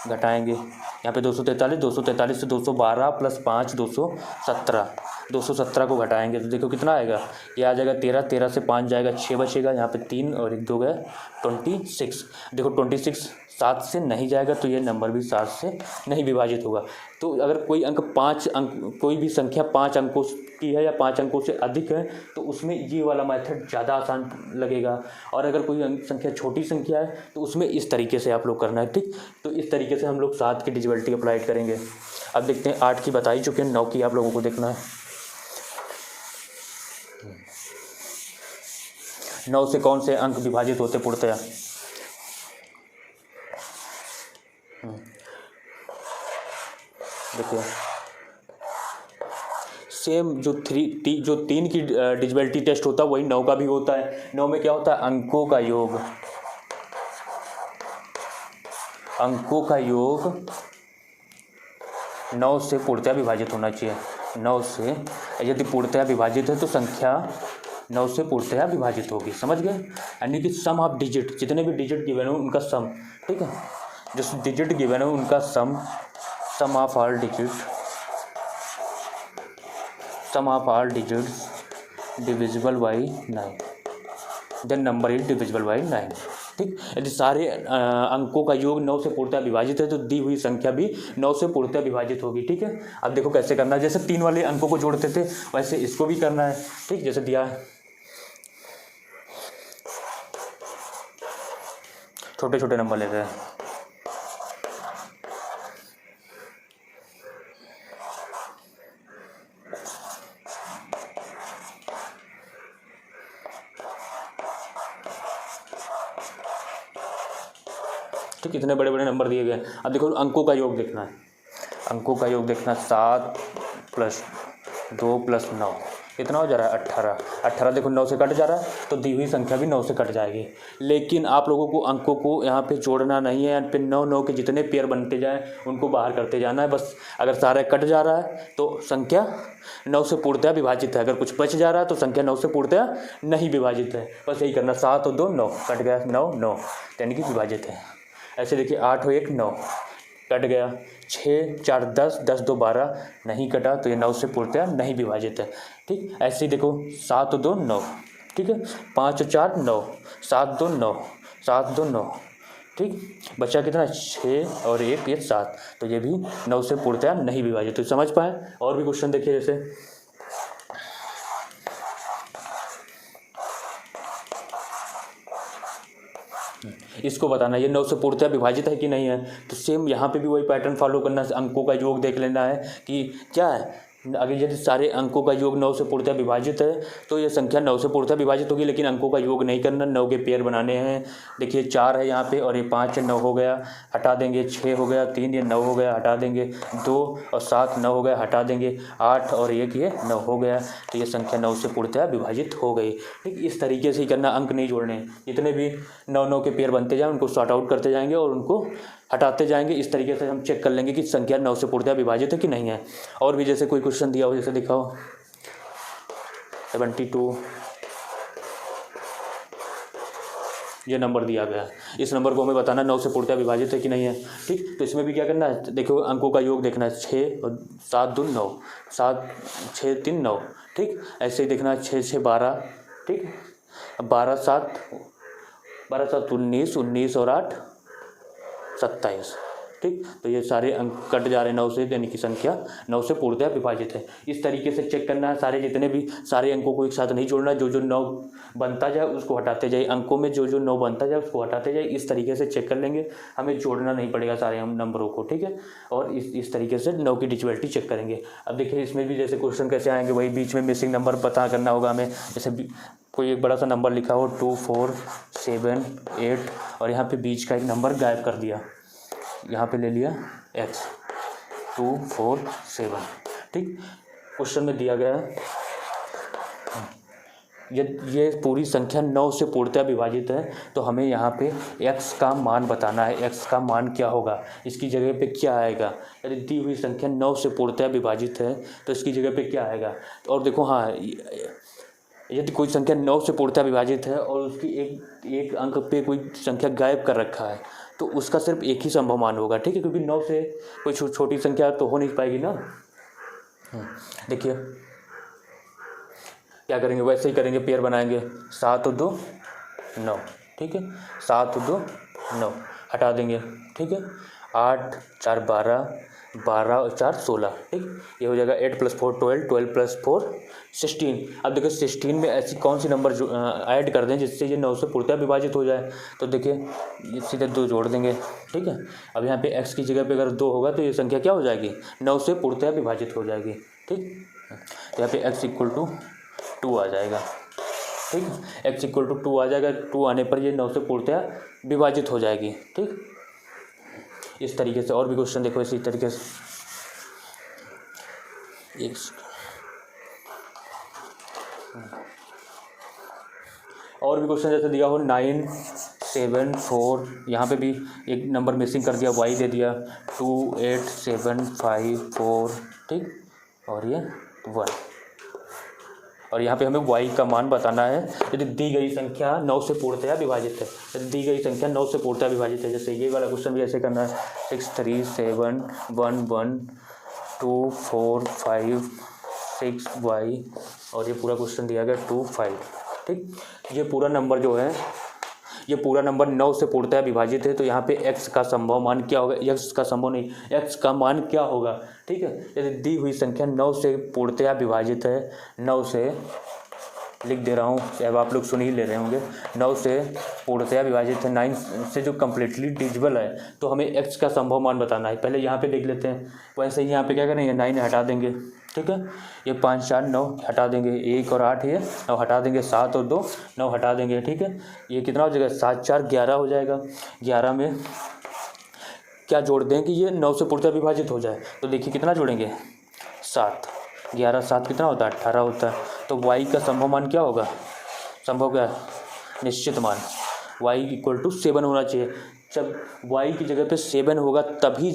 घटाएंगे, यहाँ पे 243 से 212 प्लस 5 217 को घटाएंगे, तो देखो कितना आएगा, ये आ जाएगा 13 से 5 जाएगा, 6 बचेगा, यहाँ पे 3 और 1 2 गए, 26। देखो 26 7 से नहीं जाएगा, तो ये नंबर भी 7 से नहीं विभाजित होगा। तो अगर कोई कोई भी संख्या 5 अंकों की है या 5 अंकों से अधिक है, तो उसमें ये वाला मेथड ज़्यादा आसान लगेगा। और अगर कोई संख्या छोटी संख्या है तो उसमें इस तरीके से आप लोग करना है, ठीक। तो इस तरीके से हम लोग 7 की डिजिबिलिटी अप्लाई करेंगे। अब देखते हैं, 8 की बता ही चुके हैं, 9 की आप लोगों को देखना है। 9 से कौन से अंक विभाजित होते पूर्णतः, देखिए सेम जो 3 की डिजिबिलिटी टेस्ट होता है वही 9 का भी होता है। 9 में क्या होता है, अंकों का योग 9 से पूर्णतः विभाजित होना चाहिए। 9 से यदि पूर्णतः विभाजित है तो संख्या 9 से पूर्णतः विभाजित होगी, समझ गए। यानी कि सम ऑफ डिजिट, जितने भी डिजिट गिवन हो उनका सम, ठीक है, जो डिजिट गिवन हो उनका sum of all digits divisible by 9, then number is divisible by 9, ठीक। यदि सारे अंकों का योग 9 से पूर्णतः विभाजित है तो दी हुई संख्या भी 9 से पूर्णतः विभाजित होगी। ठीक है, अब देखो कैसे करना है। जैसे 3 वाले अंकों को जोड़ते थे वैसे इसको भी करना है। ठीक, जैसे दिया है, छोटे छोटे नंबर लेते हैं। ठीक, इतने बड़े बड़े नंबर दिए गए। अब देखो अंकों का योग देखना है। अंकों का योग देखना 7 + 2 + 9 कितना हो जा रहा है 18। 18 देखो 9 से कट जा रहा है तो दी हुई संख्या भी 9 से कट जाएगी। लेकिन आप लोगों को अंकों को यहाँ पे जोड़ना नहीं है। यहाँ पे 9 के जितने पेयर बनते जाएं उनको बाहर करते जाना है बस। अगर सारा कट जा रहा है तो संख्या 9 से पूर्णतः विभाजित है। अगर कुछ बच जा रहा है तो संख्या 9 से पूर्णतः नहीं विभाजित है। बस यही करना। 7 और 2 9 कट गया, 9 9 यानी कि विभाजित है। ऐसे देखिए 8 और 1 9 कट गया, 6 4 10 10 2 12 नहीं कटा तो ये 9 से पूर्णतः नहीं विभाजित है। ठीक, ऐसे ही देखो 7 और 2 9। ठीक है, 5 और 4 9, 7 2 9, 7 2 9। ठीक, बचा कितना 6 और 1 ये 7, तो ये भी 9 से पूर्णतः नहीं विभाजित। तो समझ पाए। और भी क्वेश्चन देखिए, जैसे इसको बताना ये 9 से पूर्णतः विभाजित है कि नहीं है। तो सेम यहाँ पे भी वही पैटर्न फॉलो करना है। अंकों का योग देख लेना है कि क्या है। अगर यदि सारे अंकों का योग 9 से पूर्णतः विभाजित है तो ये संख्या 9 से पूर्णतः विभाजित होगी। लेकिन अंकों का योग नहीं करना, 9 के पेयर बनाने हैं। देखिए 4 है यहाँ पे और ये 5 है, 9 हो गया, हटा देंगे। 6 हो गया, 3 ये 9 हो गया, हटा देंगे। 2 और 7 9 हो गया, हटा देंगे। 8 और 1 ये 9 हो गया, तो ये संख्या 9 से पूर्णतः विभाजित हो गई। ठीक, इस तरीके से ही करना, अंक नहीं जोड़ने। जितने भी 9 के पेयर बनते जाएँ उनको सॉर्ट आउट करते जाएंगे और उनको हटाते जाएंगे। इस तरीके से हम चेक कर लेंगे कि संख्या 9 से पूर्णतः विभाजित है कि नहीं है। और भी जैसे कोई क्वेश्चन दिया हो, जैसे दिखाओ 72 ये नंबर दिया गया है। इस नंबर को हमें बताना 9 से पूर्णतः विभाजित है कि नहीं है। ठीक, तो इसमें भी क्या करना है, देखो अंकों का योग देखना है। 6 और 7 2 9, 7 6 3 9। ठीक, ऐसे ही देखना है 6 6 12। ठीक, 12 7 19, 19 और 8 27। ठीक, तो ये सारे अंक कट जा रहे हैं 9 से, यानी कि संख्या 9 से पूर्णतः विभाजित है। इस तरीके से चेक करना है। सारे जितने भी सारे अंकों को एक साथ नहीं जोड़ना। जो जो 9 बनता जाए उसको हटाते जाए। अंकों में जो जो 9 बनता जाए उसको हटाते जाए। इस तरीके से चेक कर लेंगे, हमें जोड़ना नहीं पड़ेगा सारे हम नंबरों को। ठीक है, और इस तरीके से 9 की डिजिबिलिटी चेक करेंगे। अब देखिए इसमें भी जैसे क्वेश्चन कैसे आएंगे, वही बीच में मिसिंग नंबर पता करना होगा हमें। जैसे कोई एक बड़ा सा नंबर लिखा हो 2 4 7 8 और यहाँ पे बीच का एक नंबर गायब कर दिया, यहाँ पे ले लिया x 2 4 7। ठीक, क्वेश्चन में दिया गया है ये पूरी संख्या 9 से पूर्णतः विभाजित है, तो हमें यहाँ पे x का मान बताना है। x का मान क्या होगा, इसकी जगह पे क्या आएगा। यदि दी हुई संख्या 9 से पूर्णतः विभाजित है तो इसकी जगह पे क्या आएगा। और देखो हाँ, यदि कोई संख्या 9 से पूर्णतः विभाजित है और उसकी एक अंक पे कोई संख्या गायब कर रखा है तो उसका सिर्फ एक ही संभव मान होगा। ठीक है, क्योंकि 9 से कोई छोटी संख्या तो हो नहीं पाएगी ना। देखिए क्या करेंगे, वैसे ही करेंगे, पेयर बनाएंगे। 7 और 2 9। ठीक है, 7 और 2 9 हटा देंगे। ठीक है, 8 4 12, 12 और 4 16। ठीक, ये हो जाएगा 8 + 4 12, 12 + 4 16। अब देखिए 16 में ऐसी कौन सी नंबर ऐड कर दें जिससे ये 9 से पूर्णतः विभाजित हो जाए। तो देखिए सीधे 2 जोड़ देंगे। ठीक है, अब यहाँ पे x की जगह पे अगर 2 होगा तो ये संख्या क्या हो जाएगी, 9 से पूर्णतः विभाजित हो जाएगी। ठीक, तो यहाँ पे x = 2 आ जाएगा। ठीक, x = 2 आ जाएगा। 2 आने पर ये 9 से पूर्णतः विभाजित हो जाएगी। ठीक, इस तरीके से और भी क्वेश्चन देखो इसी तरीके से। और भी क्वेश्चन जैसे दिया हो 9 7 4, यहाँ पे भी एक नंबर मिसिंग कर दिया, y दे दिया 2 8 7 5 4। ठीक, और ये 1, और यहाँ पे हमें y का मान बताना है। यदि दी गई संख्या 9 से पूर्णतः विभाजित है, यदि दी गई संख्या 9 से पूर्णतः विभाजित है, जैसे ये वाला क्वेश्चन भी ऐसे करना है 6 3 7 1 1 2 4 5 6 y, और ये पूरा क्वेश्चन दिया गया 2 5। ठीक, ये पूरा नंबर जो है ये पूरा नंबर 9 से पूर्णतः विभाजित है, तो यहाँ पे x का संभव मान क्या होगा, x का संभव नहीं, x का मान क्या होगा, ठीक है। यदि दी हुई संख्या 9 से पूर्णतः विभाजित है, 9 से लिख दे रहा हूँ, अब आप लोग सुन ही ले रहे होंगे, 9 से पूर्णतः विभाजित है, 9 से जो कम्प्लीटली डिविजिबल है, तो हमें x का संभव मान बताना है। पहले यहाँ पे देख लेते हैं, वैसे ही यहाँ पे क्या करेंगे, 9 हटा देंगे, ठीक है। ये 5 4 9 हटा देंगे, 1 और 8 ये 9 हटा देंगे, 7 और 2 9 हटा देंगे, ठीक है। ये कितना हो जाएगा, 7 4 11 हो जाएगा। 11 में क्या जोड़ दें कि ये 9 से पूर्णतः विभाजित हो जाए, तो देखिए कितना जोड़ेंगे, 7, 11 7 कितना होता है, 18 होता है। तो y का संभव मान क्या होगा, संभव क्या, निश्चित मान y इक्वल टू 7 होना चाहिए। जब y की जगह पे 7 होगा तभी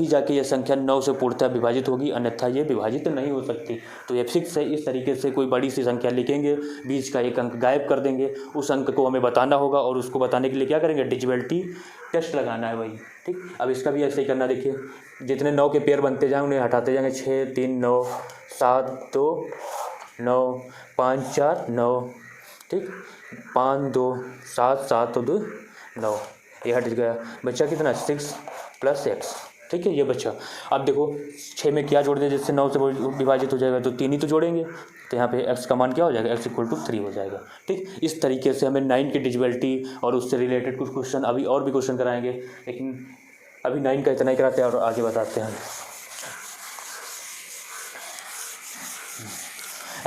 जाके ये संख्या 9 से पूर्णतः विभाजित होगी, अन्यथा ये विभाजित नहीं हो सकती। तो F6 से इस तरीके से कोई बड़ी सी संख्या लिखेंगे, बीच का एक अंक गायब कर देंगे, उस अंक को हमें बताना होगा, और उसको बताने के लिए क्या करेंगे, डिजिबिलिटी टेस्ट लगाना है वही, ठीक। अब इसका भी ऐसे ही करना, देखिए जितने 9 के पेयर बनते जाएंगे उन्हें हटाते जाएंगे, 6 3 9 7 2 9 5 4 9, ठीक, 5 2 7 7 2 9, ये हट गया, बच्चा कितना 6 + x, ठीक है, ये बच्चा। अब देखो 6 में क्या जोड़ दें जिससे 9 से विभाजित हो जाएगा, तो 3 ही तो जोड़ेंगे, तो यहाँ पे x का मान क्या हो जाएगा, x = 3 हो जाएगा, ठीक। इस तरीके से हमें 9 की डिजिबिलिटी और उससे रिलेटेड कुछ क्वेश्चन, अभी और भी क्वेश्चन कराएंगे, लेकिन अभी 9 का इतना ही कराते हैं और आगे बताते हैं।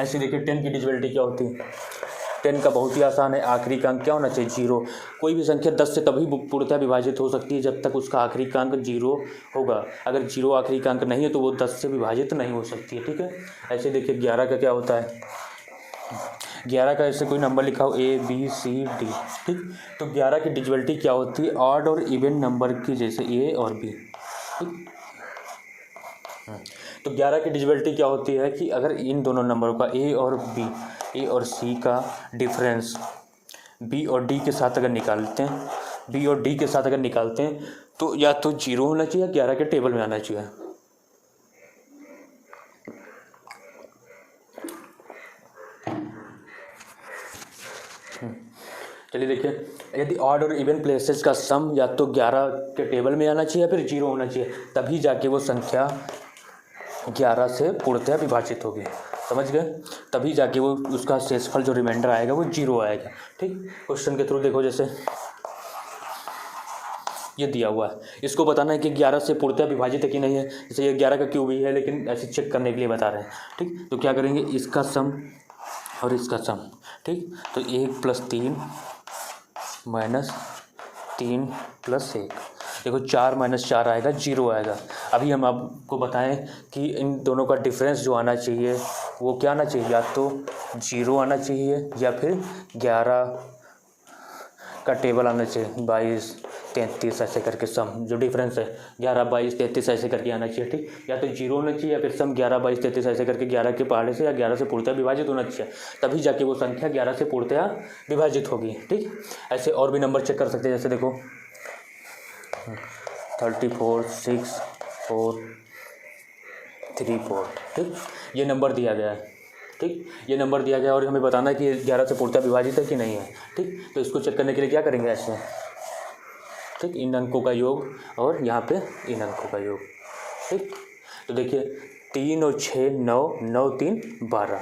ऐसे देखिए 10 की डिजिबिलिटी क्या होती है, 10 का बहुत ही आसान है, आखिरी का अंक क्या होना चाहिए, 0। कोई भी संख्या 10 से तभी पूर्णतः विभाजित हो सकती है जब तक उसका आखिरी का अंक 0 होगा। अगर 0 आखिरी का अंक नहीं है तो वो 10 से विभाजित नहीं हो सकती है, ठीक है। ऐसे देखिए 11 का क्या होता है, 11 का ऐसे कोई नंबर लिखा हो A B C D, ठीक। तो 11 की डिजिबिलिटी क्या होती है, ऑड और इवन नंबर की, जैसे A और B, ठीक। तो 11 की डिजिबिलिटी क्या होती है कि अगर इन दोनों नंबरों का A और C का डिफरेंस B और D के साथ अगर निकालते हैं, B और D के साथ अगर निकालते हैं, तो या तो 0 होना चाहिए या 11 के टेबल में आना चाहिए। चलिए देखिए, यदि ऑड और इवन प्लेसेस का सम या तो 11 के टेबल में आना चाहिए या फिर 0 होना चाहिए, तभी जाके वो संख्या 11 से पूर्णतः विभाजित होगी, समझ गए। तभी जाके वो उसका शेषफल जो रिमाइंडर आएगा वो 0 आएगा, ठीक। क्वेश्चन के थ्रू देखो, जैसे ये दिया हुआ है, इसको बताना है कि 11 से पूर्णतः विभाजित है कि नहीं है। जैसे ये 11 का क्यूब ही है, लेकिन ऐसे चेक करने के लिए बता रहे हैं, ठीक। तो क्या करेंगे, इसका सम और इसका सम, ठीक। तो 1 + 3 - 3 + 1, देखो 4 - 4 आएगा, 0 आएगा। अभी हम आपको बताएं कि इन दोनों का डिफरेंस जो आना चाहिए वो क्या आना चाहिए, या तो 0 आना चाहिए या फिर 11 का टेबल आना चाहिए, 22 33 ऐसे करके सम जो डिफरेंस है 11 22 33 ऐसे करके आना चाहिए, ठीक। या तो 0 होना चाहिए या फिर सम 11 22 33 ऐसे करके 11 के पहाड़े से या 11 से पूर्णतः विभाजित होना चाहिए, तभी जाके वो संख्या 11 से पूर्णतः विभाजित होगी, ठीक। ऐसे और भी नंबर चेक कर सकते हैं, जैसे देखो 34 6 4 3 4, ठीक। ये नंबर दिया गया है, ठीक, ये नंबर दिया गया और हमें बताना है कि 11 से पूर्णतः विभाजित है कि नहीं है, ठीक। तो इसको चेक करने के लिए क्या करेंगे, ऐसे, ठीक, इन अंकों का योग और यहाँ पे इन अंकों का योग, ठीक। तो देखिए 3 और 6 9 9 3 12,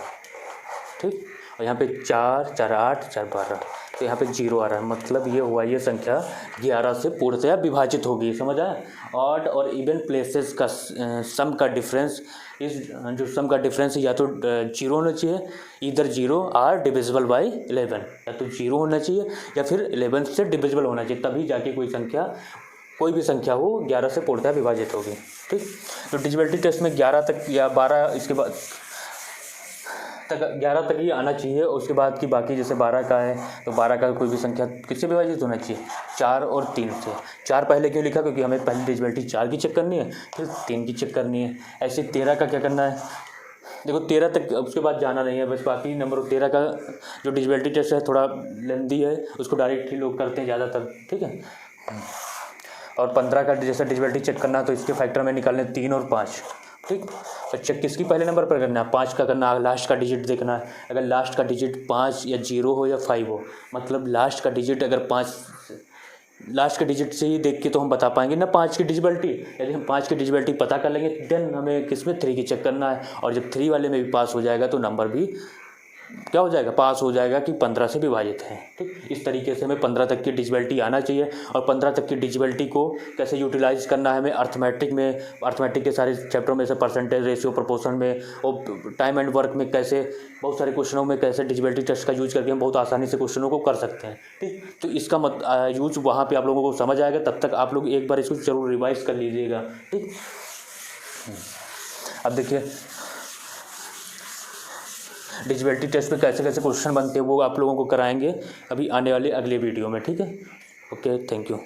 ठीक। और यहाँ पे 4 4 8 4 12, तो यहाँ पे 0 आ रहा है, मतलब ये हुआ, ये संख्या 11 से पूर्णतः विभाजित होगी, समझ आया। ऑड और इवन प्लेसेस का सम का डिफरेंस, इस जो सम का डिफरेंस है या तो 0 होना चाहिए, इधर 0 आर डिविजिबल बाई 11, या तो 0 होना चाहिए या फिर 11 से डिविजिबल होना चाहिए, तभी जाके कोई भी संख्या हो 11 से पूर्णतः विभाजित होगी, ठीक। तो डिजिबिलिटी टेस्ट में 11 तक या 12 इसके बाद तक 11 तक ही आना चाहिए, उसके बाद की बाकी जैसे 12 का है तो 12 का कोई भी संख्या किससे विभाजित होना चाहिए, 4 और 3 से। 4 पहले क्यों लिखा, क्योंकि हमें पहले डिजिबिलिटी 4 की चेक करनी है, फिर 3 की चेक करनी है। ऐसे 13 का क्या करना है, देखो 13 तक उसके बाद जाना नहीं है, बस बाकी नंबर 13 का जो डिजिबिलिटी टेस्ट है थोड़ा लेंदी है, उसको डायरेक्ट ही लोग करते हैं ज़्यादातर, ठीक है। और 15 का जैसा डिजिबिलिटी चेक करना तो इसके फैक्टर में निकालने 3 और 5, ठीक। तो चेक किसकी पहले नंबर पर करना है, 5 का करना है, लास्ट का डिजिट देखना है। अगर लास्ट का डिजिट 5 या 0 हो या 5 हो, मतलब लास्ट का डिजिट अगर 5, लास्ट के डिजिट से ही देख के तो हम बता पाएंगे ना 5 की डिजिबिलिटी। यदि हम 5 की डिजिबिलिटी पता कर लेंगे देन हमें किसमें 3 की चेक करना है, और जब 3 वाले में भी पास हो जाएगा तो नंबर भी क्या हो जाएगा, पास हो जाएगा कि 15 से विभाजित है। ठीक, इस तरीके से हमें 15 तक की डिजिबिलिटी आना चाहिए। और 15 तक की डिजिबिलिटी को कैसे यूटिलाइज करना है हमें अर्थमेटिक में, अर्थमेटिक के सारे चैप्टरों में से परसेंटेज, रेशियो, प्रोपोर्शन में और टाइम एंड वर्क में कैसे, बहुत सारे क्वेश्चनों में कैसे डिजिबिलिटी टेस्ट का यूज करके हम बहुत आसानी से क्वेश्चनों को कर सकते हैं। ठीक, तो इसका यूज वहाँ पर आप लोगों को समझ आएगा। तब तक आप लोग एक बार इसको जरूर रिवाइज कर लीजिएगा। ठीक, अब देखिए डिजिबिलिटी टेस्ट पे कैसे कैसे क्वेश्चन बनते हैं वो आप लोगों को कराएंगे अभी आने वाले अगले वीडियो में। ठीक है, ओके, थैंक यू।